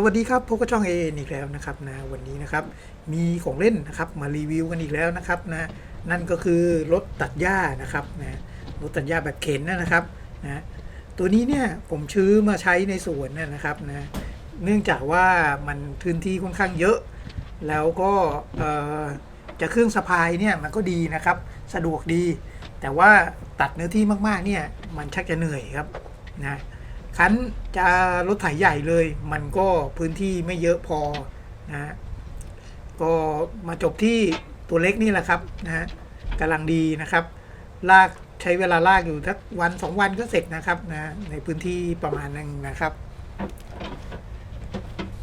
สวัสดีครับพบกับช่องเออีกแล้วนะครับนะวันนี้นะครับมีของเล่นนะครับมารีวิวกันอีกแล้วนะครับนะนั่นก็คือรถตัดหญ้านะครับนะรถตัดหญ้าแบบเข็นนะครับนะตัวนี้เนี่ยผมซื้อมาใช้ในสวนนะครับนะเนื่องจากว่ามันพื้นที่ค่อนข้างเยอะแล้วก็จะเครื่องสะพายเนี่ยมันก็ดีนะครับสะดวกดี แต่ว่าตัดเนื้อที่มากๆเนี่ยมันชักจะเหนื่อยครับนะคันจะรถไถใหญ่เลยมันก็พื้นที่ไม่เยอะพอนะก็มาจบที่ตัวเล็กนี่แหละครับนะกำลังดีนะครับลากใช้เวลาลากอยู่สักวัน2 วันก็เสร็จนะครับนะในพื้นที่ประมาณนึงนะครับ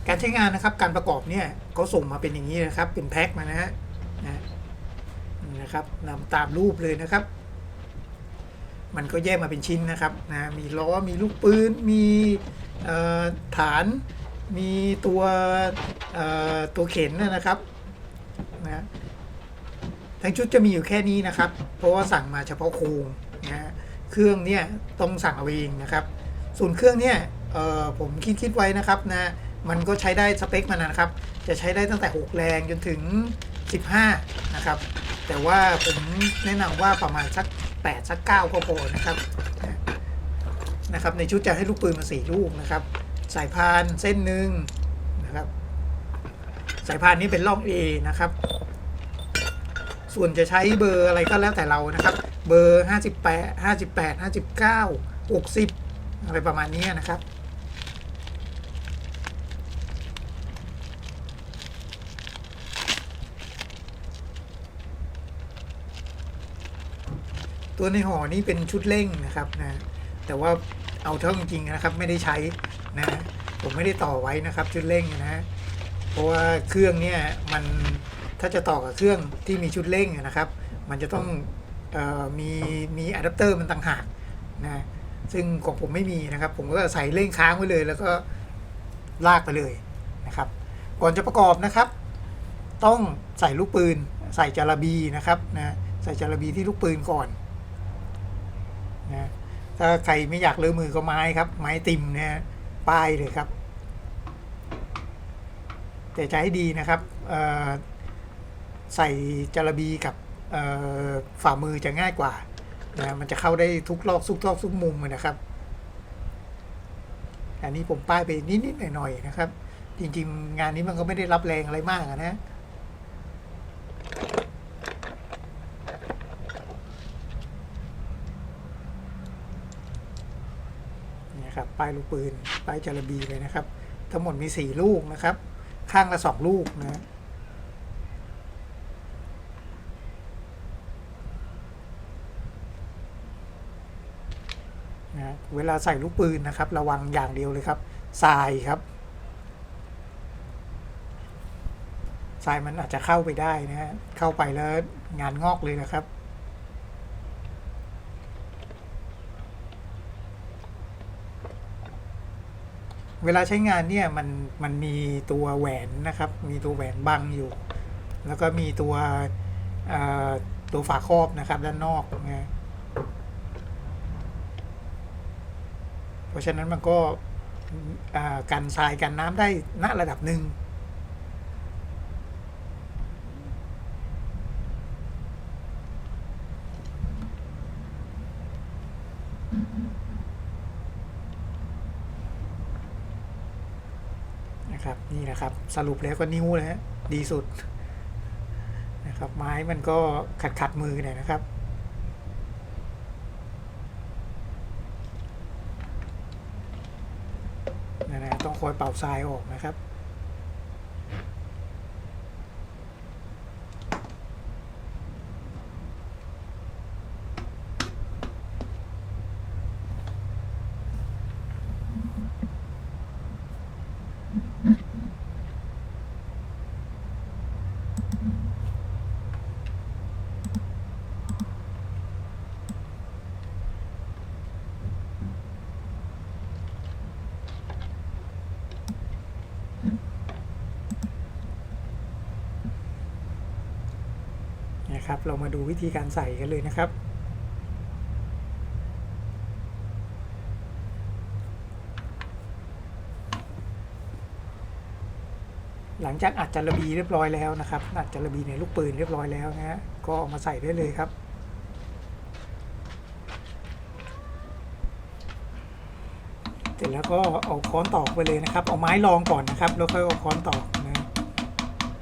การใช้งานนะครับการประกอบเนี่ยเขาส่งมาเป็นอย่างนี้นะครับเป็นแพ็คมานะฮะนะครับนำตามรูปเลยนะครับมันก็แยกมาเป็นชิ้นนะครับนะมีล้อมีลูกปืนมีฐานมีตัวเข็นนะครับนะทั้งชุดจะมีอยู่แค่นี้นะครับเพราะว่าสั่งมาเฉพาะโครงนะเครื่องเนี่ยต้องสั่งเอาเองนะครับส่วนเครื่องเนี่ยผมคิดไว้นะครับนะมันก็ใช้ได้สเปคมันนะครับจะใช้ได้ตั้งแต่6แรงจนถึง15นะครับแต่ว่าผมแนะนำว่าประมาณสัก8สัก9ก็พอนะครับในชุดจะให้ลูกปืนมา4ลูกนะครับสายพานเส้นหนึ่งนะครับสายพานนี้เป็นร่อง A นะครับส่วนจะใช้เบอร์อะไรก็แล้วแต่เรานะครับเบอร์58 59 60อะไรประมาณนี้นะครับตัวในห่อนี้เป็นชุดเร่งนะครับนะแต่ว่าเอาเท่าจริงๆนะครับไม่ได้ใช้นะผมไม่ได้ต่อไว้นะครับชุดเร่งนะเพราะว่าเครื่องเนี่ยมันถ้าจะต่อกับเครื่องที่มีชุดเร่งนะครับมันจะต้องมีอะแดปเตอร์มันต่างหากนะซึ่งของผมไม่มีนะครับผมก็ใส่เร่งค้างไว้เลยแล้วก็ลากไปเลยนะครับก่อนจะประกอบนะครับต้องใส่ลูกปืนใส่จาระบีนะครับนะใส่จาระบีที่ลูกปืนก่อนนะถ้าใครไม่อยากเลอะมือก็ไม้ครับไม้ติ่มเนี่ยป้ายเลยครับแต่จะให้ดีนะครับใส่จาระบีกับฝ่ามือจะง่ายกว่านะมันจะเข้าได้ทุกรอบทุกมุมนะครับอันนี้ผมป้ายไปนิดๆหน่อยๆนะครับจริงๆงานนี้มันก็ไม่ได้รับแรงอะไรมากนะครับป้ายลูกปืนป้ายจาระบีเลยนะครับทั้งหมดมี4ลูกนะครับข้างละ2ลูกนะเวลาใส่ลูกปืนนะครับระวังอย่างเดียวเลยครับทรายครับทรายมันอาจจะเข้าไปได้นะฮะเข้าไปแล้วงานงอกเลยนะครับเวลาใช้งานเนี่ยมันมีตัวแหวนนะครับมีตัวแหวนบังอยู่แล้วก็มีตัวฝาครอบนะครับด้านนอกนะเพราะฉะนั้นมันก็กันทรายกันน้ำได้ณระดับหนึ่งนะครับนี่นะครับสรุปแล้วก็นิ้วนะฮะดีสุดนะครับไม้มันก็ขัดมือหน่อยนะครับนะต้องคอยเป่าทรายออกนะครับนะครับเรามาดูวิธีการใส่กันเลยนะครับ หลังจากอัดจารบีเรียบร้อยแล้วนะครับอัดจารบีในลูกปืนเรียบร้อยแล้วนะฮะก็เอามาใส่ได้เลยครับเสร็จแล้วก็เอาค้อนตอกไปเลยนะครับเอาไม้รองก่อนนะครับแล้วค่อยเอาค้อนตอกนะ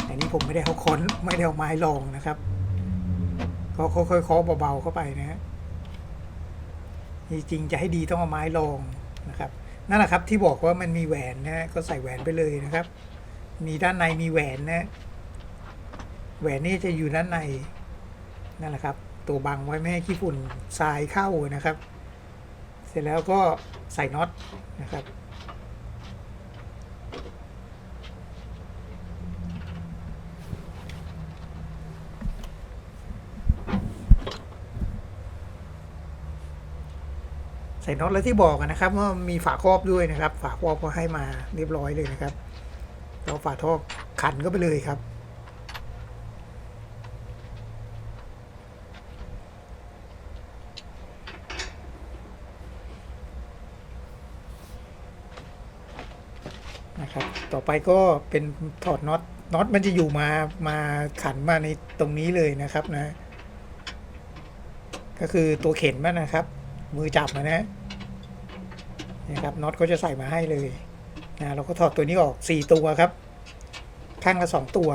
อันนี้ผมไม่ได้เอาค้อนไม่ได้เอาไม้รองนะครับก็ค่อยๆเคาะเบาๆเข้าไปนะฮะจริงๆจะให้ดีต้องเอาไม้รองนะครับนั่นแหละครับที่บอกว่ามันมีแหวนนะก็ใส่แหวนไปเลยนะครับมีด้านในมีแหวนนะแหวนนี่จะอยู่ด้านในนั่นแหละครับตัวบังไว้ไม่ให้ขี้ฝุ่นทรายเข้านะครับเสร็จแล้วก็ใส่น็อตนะครับใส่น็อตแล้วที่บอกนะครับว่ามีฝาครอบด้วยนะครับฝาครอบก็ให้มาเรียบร้อยเลยนะครับเราฝาท่อขันก็ไปเลยครับนะครับต่อไปก็เป็นถอดน็อตมันจะอยู่มาขันมาในตรงนี้เลยนะครับนะก็คือตัวเข็นมันนะครับมือจับนะครับน็อตก็จะใส่มาให้เลยนะเราก็ถอดตัวนี้ออก4ตัวครับข้างละ2ตัว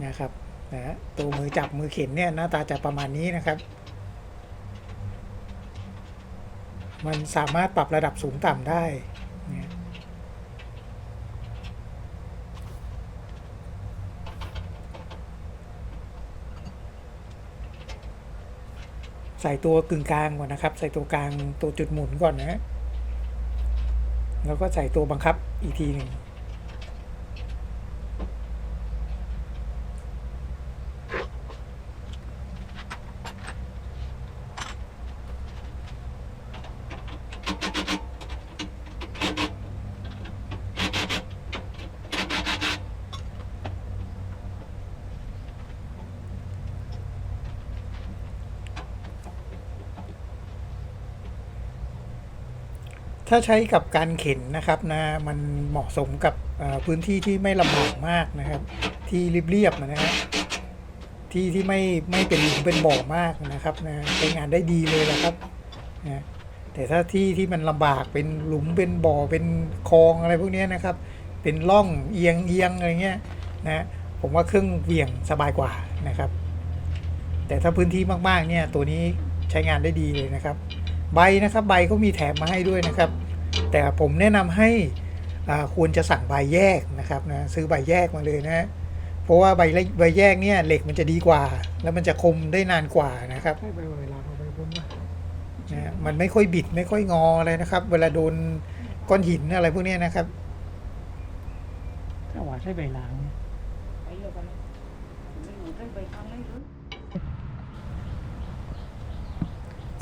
นะครับนะตัวมือจับมือเข็นเนี่ยหน้าตาจะประมาณนี้นะครับมันสามารถปรับระดับสูงต่ำได้นะใส่ตัวกึ่งกลางก่อนนะครับใส่ตัวกลางตัวจุดหมุนก่อนนะแล้วก็ใส่ตัวบังคับอีกทีหนึ่งถ้าใช้กับการเข็นนะครับนะมันเหมาะสมกับพื้นที่ที่ไม่ลำบากมากนะครับที่เรียบๆนะฮะที่ไม่เป็นหลุมเป็นบ่อมากนะครับนะใช้งานได้ดีเลยนะครับนะแต่ถ้าที่มันลำบากเป็นหลุมเป็นบ่อเป็นคลองอะไรพวกนี้นะครับเป็นร่องเอียงอะไรเงี้ยนะผมว่าเครื่องเหวี่ยงสบายกว่านะครับแต่ถ้าพื้นที่มากๆเนี่ยตัวนี้ใช้งานได้ดีเลยนะครับใบนะครับใบก็มีแถมมาให้ด้วยนะครับแต่ผมแนะนำให้ควรจะสั่งใบแยกนะครับนะซื้อใบแยกมาเลยนะเพราะว่าใบแยกเนี่ยเหล็กมันจะดีกว่าแล้วมันจะคมได้นานกว่านะครับใบเวลาเอาไปพ้นนะมันไม่ค่อยบิดไม่ค่อยงออะไรนะครับเวลาโดนก้อนหินอะไรพวกนี้นะครับถ้าว่าใช้ใบล้าง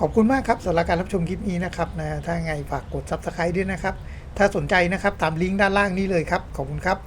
ขอบคุณมากครับสำหรับการรับชมคลิปนี้นะครับนะถ้าไงฝากกด Subscribe ด้วยนะครับถ้าสนใจนะครับตามลิงก์ด้านล่างนี้เลยครับขอบคุณครับ